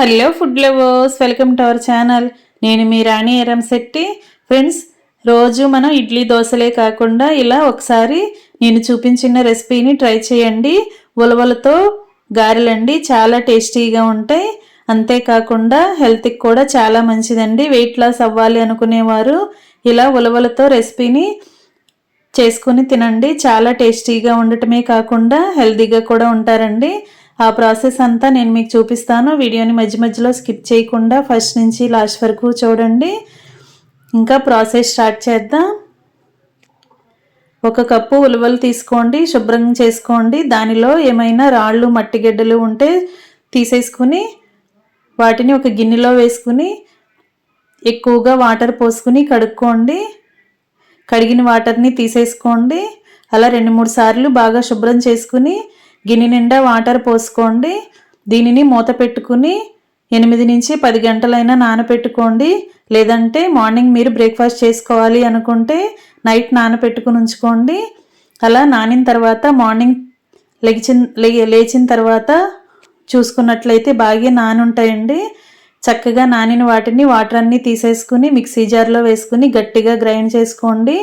Hello food lovers, welcome to our channel. నేను మీ రాణి Eramsetti. Friends, రోజు మనం ఇడ్లీ దోశలే కాకుండా ఇలా ఒకసారి నేను చూపించిన రెసిపీని ట్రై చేయండి. ఉలవలతో గారెలండి, చాలా టేస్టీగా ఉంటాయి. అంతేకాకుండా హెల్త్కి కూడా చాలా మంచిదండి. వెయిట్ లాస్ అవ్వాలి అనుకునేవారు ఇలా ఉలవలతో రెసిపీని చేసుకుని తినండి. చాలా టేస్టీగా ఉండటమే కాకుండా హెల్తీగా కూడా ఉంటారండి. ఆ ప్రాసెస్ అంతా నేను మీకు చూపిస్తాను. వీడియోని మధ్య మధ్యలో స్కిప్ చేయకుండా ఫస్ట్ నుంచి లాస్ట్ వరకు చూడండి. ఇంకా ప్రాసెస్ స్టార్ట్ చేద్దాం. 1 కప్పు ఉలవలు తీసుకోండి, శుభ్రం చేసుకోండి. దానిలో ఏమైనా రాళ్ళు మట్టిగడ్డలు ఉంటే తీసేసుకుని వాటిని ఒక గిన్నెలో వేసుకుని ఎక్కువగా వాటర్ పోసుకుని కడుక్కోండి. కడిగిన వాటర్ని తీసేసుకోండి. అలా 2-3 సార్లు బాగా శుభ్రం చేసుకుని గిన్నె నిండా వాటర్ పోసుకోండి. దీనిని మూత పెట్టుకుని 8 నుంచి 10 గంటలైనా నానపెట్టుకోండి. లేదంటే మార్నింగ్ మీరు బ్రేక్ఫాస్ట్ చేసుకోవాలి అనుకుంటే నైట్ నానపెట్టుకుని ఉంచుకోండి. అలా నానిన తర్వాత మార్నింగ్ లేచిన తర్వాత చూసుకున్నట్లయితే బాగా నానుంటాయండి. చక్కగా నానిన వాటిని వాటర్ అన్నీ తీసేసుకుని మిక్సీ జార్లో వేసుకుని గట్టిగా గ్రైండ్ చేసుకోండి.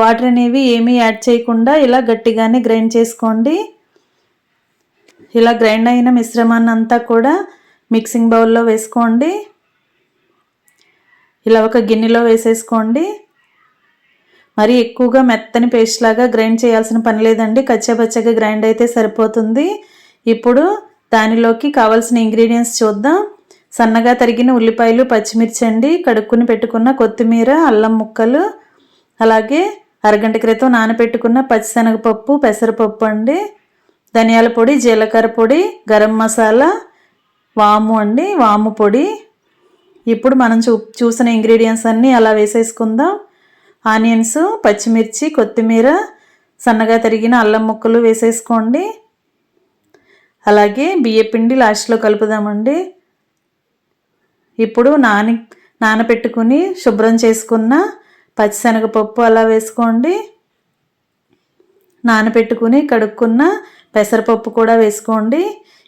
వాటర్ అనేవి ఏమీ యాడ్ చేయకుండా ఇలా గట్టిగానే గ్రైండ్ చేసుకోండి. ఇలా గ్రైండ్ అయిన మిశ్రమాన్ని అంతా కూడా మిక్సింగ్ బౌల్లో వేసుకోండి. ఇలా ఒక గిన్నెలో వేసేసుకోండి. మరి ఎక్కువగా మెత్తని పేస్ట్ లాగా గ్రైండ్ చేయాల్సిన పని లేదండి. కచ్చాపచ్చగా గ్రైండ్ అయితే సరిపోతుంది. ఇప్పుడు దానిలోకి కావాల్సిన ఇంగ్రీడియంట్స్ చూద్దాం. సన్నగా తరిగిన ఉల్లిపాయలు, పచ్చిమిర్చి అండి, కడుక్కుని పెట్టుకున్న కొత్తిమీర, అల్లం ముక్కలు, అలాగే అరగంట క్రితం నానబెట్టుకున్న పచ్చిశనగపప్పు, పెసరపప్పు అండి, ధనియాల పొడి, జీలకర్ర పొడి, గరం మసాలా, వాము అండి, వాము పొడి. ఇప్పుడు మనం చూసిన ఇంగ్రీడియంట్స్ అన్నీ అలా వేసేసుకుందాం. ఆనియన్స్, పచ్చిమిర్చి, కొత్తిమీర, సన్నగా తరిగిన అల్లం ముక్కలు వేసేసుకోండి. అలాగే బియ్యపిండి లాస్ట్లో కలుపుదామండి. ఇప్పుడు నానపెట్టుకుని శుభ్రం చేసుకున్న పచ్చిశనగపప్పు అలా వేసుకోండి. నానపెట్టుకుని కడుక్కున్న పెసరపప్పు కూడా వేసుకోండి.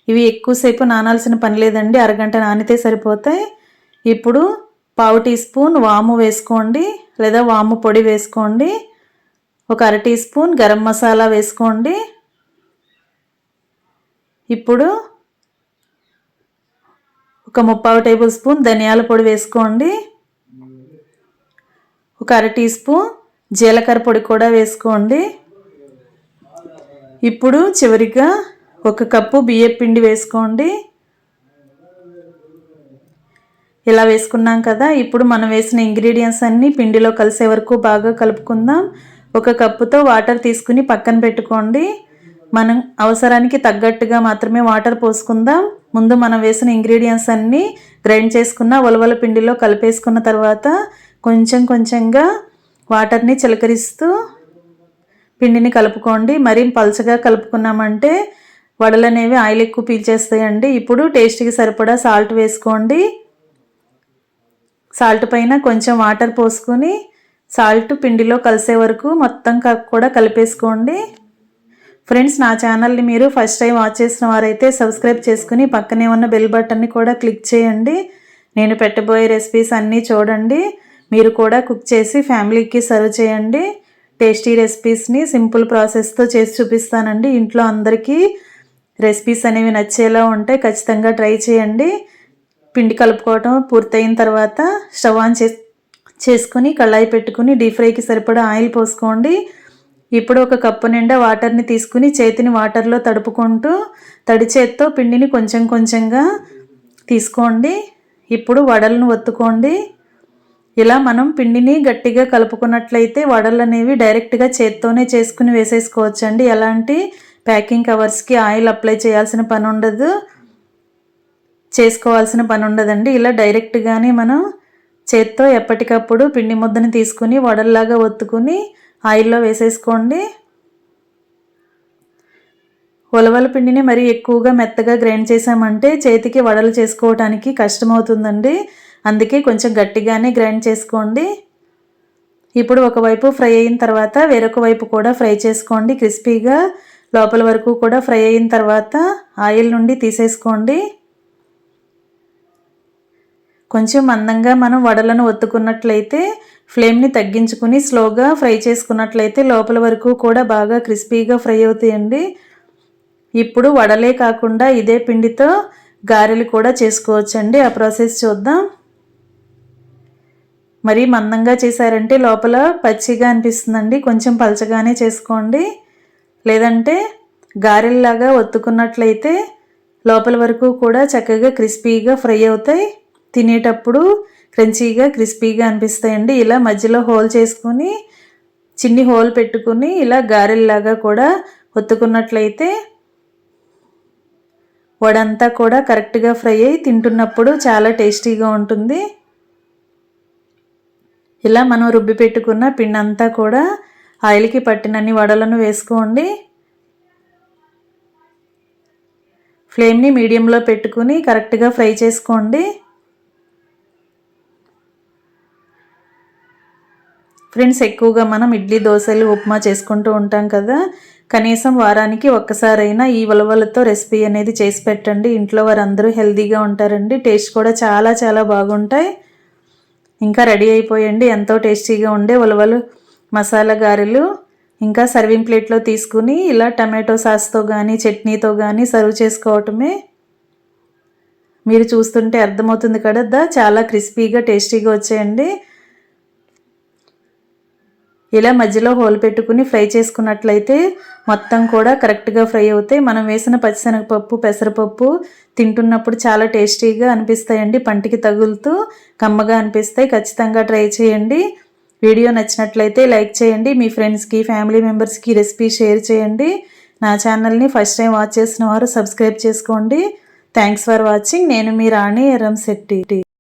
ఇవి ఎక్కువసేపు నానాల్సిన పని లేదండి, అరగంట నానితే సరిపోతాయి. ఇప్పుడు 1/2 టీ స్పూన్ వాము వేసుకోండి, లేదా వాము పొడి వేసుకోండి. ఒక 1/2 టీ స్పూన్ గరం మసాలా వేసుకోండి. ఇప్పుడు ఒక 3/4 టేబుల్ స్పూన్ ధనియాల పొడి వేసుకోండి. ఒక 1/2 టీ స్పూన్ జీలకర్ర పొడి కూడా వేసుకోండి. ఇప్పుడు చివరిగా 1 కప్పు బియ్యపిండి వేసుకోండి. ఇలా వేసుకున్నాం కదా. ఇప్పుడు మనం వేసిన ఇంగ్రీడియంట్స్ అన్నీ పిండిలో కలిసే వరకు బాగా కలుపుకుందాం. 1 కప్పుతో వాటర్ తీసుకుని పక్కన పెట్టుకోండి. మనం అవసరానికి తగ్గట్టుగా మాత్రమే వాటర్ పోసుకుందాం. ముందు మనం వేసిన ఇంగ్రీడియంట్స్ అన్నీ గ్రైండ్ చేసుకున్న ఉలవల పిండిలో కలిపేసుకున్న తర్వాత కొంచెం కొంచెంగా వాటర్ని చిలకరిస్తూ పిండిని కలుపుకోండి. మరీ పల్చగా కలుపుకున్నామంటే వడలు అనేవి ఆయిల్ ఎక్కువ పీల్చేస్తాయండి. ఇప్పుడు టేస్ట్కి సరిపడా సాల్ట్ వేసుకోండి. సాల్ట్ పైన కొంచెం వాటర్ పోసుకొని సాల్ట్ పిండిలో కలిసే వరకు మొత్తం కూడా కలిపేసుకోండి. ఫ్రెండ్స్, నా ఛానల్ని మీరు ఫస్ట్ టైం వాచ్ చేసిన వారైతే సబ్స్క్రైబ్ చేసుకుని పక్కనే ఉన్న బెల్ బటన్ని కూడా క్లిక్ చేయండి. నేను పెట్టబోయే రెసిపీస్ అన్నీ చూడండి. మీరు కూడా కుక్ చేసి ఫ్యామిలీకి సర్వ్ చేయండి. టేస్టీ రెసిపీస్ని సింపుల్ ప్రాసెస్తో చేసి చూపిస్తానండి. ఇంట్లో అందరికీ రెసిపీస్ అనేవి నచ్చేలా ఉంటాయి. ఖచ్చితంగా ట్రై చేయండి. పిండి కలుపుకోవటం పూర్తయిన తర్వాత స్టవ్ ఆన్ చేసుకుని కళాయి పెట్టుకుని డీప్ ఫ్రైకి సరిపడా ఆయిల్ పోసుకోండి. ఇప్పుడు 1 కప్పు నిండా వాటర్ని తీసుకుని చేతిని వాటర్లో తడుపుకుంటూ తడి చేత్తో పిండిని కొంచెం కొంచెంగా తీసుకోండి. ఇప్పుడు వడలను ఒత్తుకోండి. ఇలా మనం పిండిని గట్టిగా కలుపుకున్నట్లయితే వడలు అనేవి డైరెక్ట్గా చేత్తోనే చేసుకుని వేసేసుకోవచ్చండి. ఎలాంటి ప్యాకింగ్ కవర్స్కి ఆయిల్ అప్లై చేయాల్సిన పని ఉండదు, చేసుకోవాల్సిన పని ఉండదండి. ఇలా డైరెక్ట్గానే మనం చేత్తో ఎప్పటికప్పుడు పిండి ముద్దని తీసుకుని వడల్లాగా ఒత్తుకుని ఆయిల్లో వేసేసుకోండి. ఉలవల పిండిని మరీ ఎక్కువగా మెత్తగా గ్రైండ్ చేసామంటే చేతికి వడలు చేసుకోవడానికి కష్టమవుతుందండి. అందుకే కొంచెం గట్టిగానే గ్రైండ్ చేసుకోండి. ఇప్పుడు ఒకవైపు ఫ్రై అయిన తర్వాత వేరొక వైపు కూడా ఫ్రై చేసుకోండి. క్రిస్పీగా లోపల వరకు కూడా ఫ్రై అయిన తర్వాత ఆయిల్ నుండి తీసేసుకోండి. కొంచెం మందంగా మనం వడలను ఒత్తుకున్నట్లయితే ఫ్లేమ్ని తగ్గించుకుని స్లోగా ఫ్రై చేసుకున్నట్లయితే లోపల వరకు కూడా బాగా క్రిస్పీగా ఫ్రై అవుతాయండి. ఇప్పుడు వడలే కాకుండా ఇదే పిండితో గారెలు కూడా చేసుకోవచ్చండి. ఆ ప్రాసెస్ చూద్దాం. మరి మందంగా చేశారంటే లోపల పచ్చిగా అనిపిస్తుందండి. కొంచెం పలచగానే చేసుకోండి. లేదంటే గారెల్లాగా ఒత్తుకున్నట్లయితే లోపల వరకు కూడా చక్కగా క్రిస్పీగా ఫ్రై అవుతాయి. తినేటప్పుడు క్రంచీగా క్రిస్పీగా అనిపిస్తాయండి. ఇలా మధ్యలో హోల్ చేసుకుని చిన్ని హోల్ పెట్టుకుని ఇలా గారెల్లాగా కూడా ఒత్తుకున్నట్లయితే వడంతా కూడా కరెక్ట్గా ఫ్రై అయ్యి తింటున్నప్పుడు చాలా టేస్టీగా ఉంటుంది. ఇలా మనం రుబ్బి పెట్టుకున్న పిండి అంతా కూడా ఆయిల్కి పట్టినన్ని వడలను వేసుకోండి. ఫ్లేమ్ని మీడియంలో పెట్టుకుని కరెక్ట్గా ఫ్రై చేసుకోండి. ఫ్రెండ్స్, ఎక్కువగా మనం ఇడ్లీ, దోశలు, ఉప్మా చేసుకుంటూ ఉంటాం కదా. కనీసం వారానికి ఒక్కసారైనా ఈ ఉలవలతో రెసిపీ అనేది చేసి పెట్టండి. ఇంట్లో వారందరూ హెల్తీగా ఉంటారండి. టేస్ట్ కూడా చాలా చాలా బాగుంటాయి. ఇంకా రెడీ అయిపోయండి ఎంతో టేస్టీగా ఉండే ఉలవలు మసాలా గారెలు. ఇంకా సర్వింగ్ ప్లేట్లో తీసుకుని ఇలా టమాటో సాస్తో కానీ చట్నీతో కానీ సర్వ్ చేసుకోవటమే. మీరు చూస్తుంటే అర్థమవుతుంది కదా, చాలా క్రిస్పీగా టేస్టీగా వచ్చాయండి. ఇలా మధ్యలో హోల్ పెట్టుకుని ఫ్రై చేసుకున్నట్లయితే మొత్తం కూడా కరెక్ట్గా ఫ్రై అవుతాయి. మనం వేసిన పచ్చిశనగపప్పు, పెసరపప్పు తింటున్నప్పుడు చాలా టేస్టీగా అనిపిస్తాయండి. పంటికి తగులుతూ కమ్మగా అనిపిస్తాయి. ఖచ్చితంగా ట్రై చేయండి. వీడియో నచ్చినట్లయితే లైక్ చేయండి. మీ ఫ్రెండ్స్కి, ఫ్యామిలీ మెంబర్స్కి రెసిపీ షేర్ చేయండి. నా ఛానల్ని ఫస్ట్ టైం వాచ్ చేసిన వారు సబ్స్క్రైబ్ చేసుకోండి. Thanks for watching. నేను మీ రాణి ఎర్రంశెట్టి.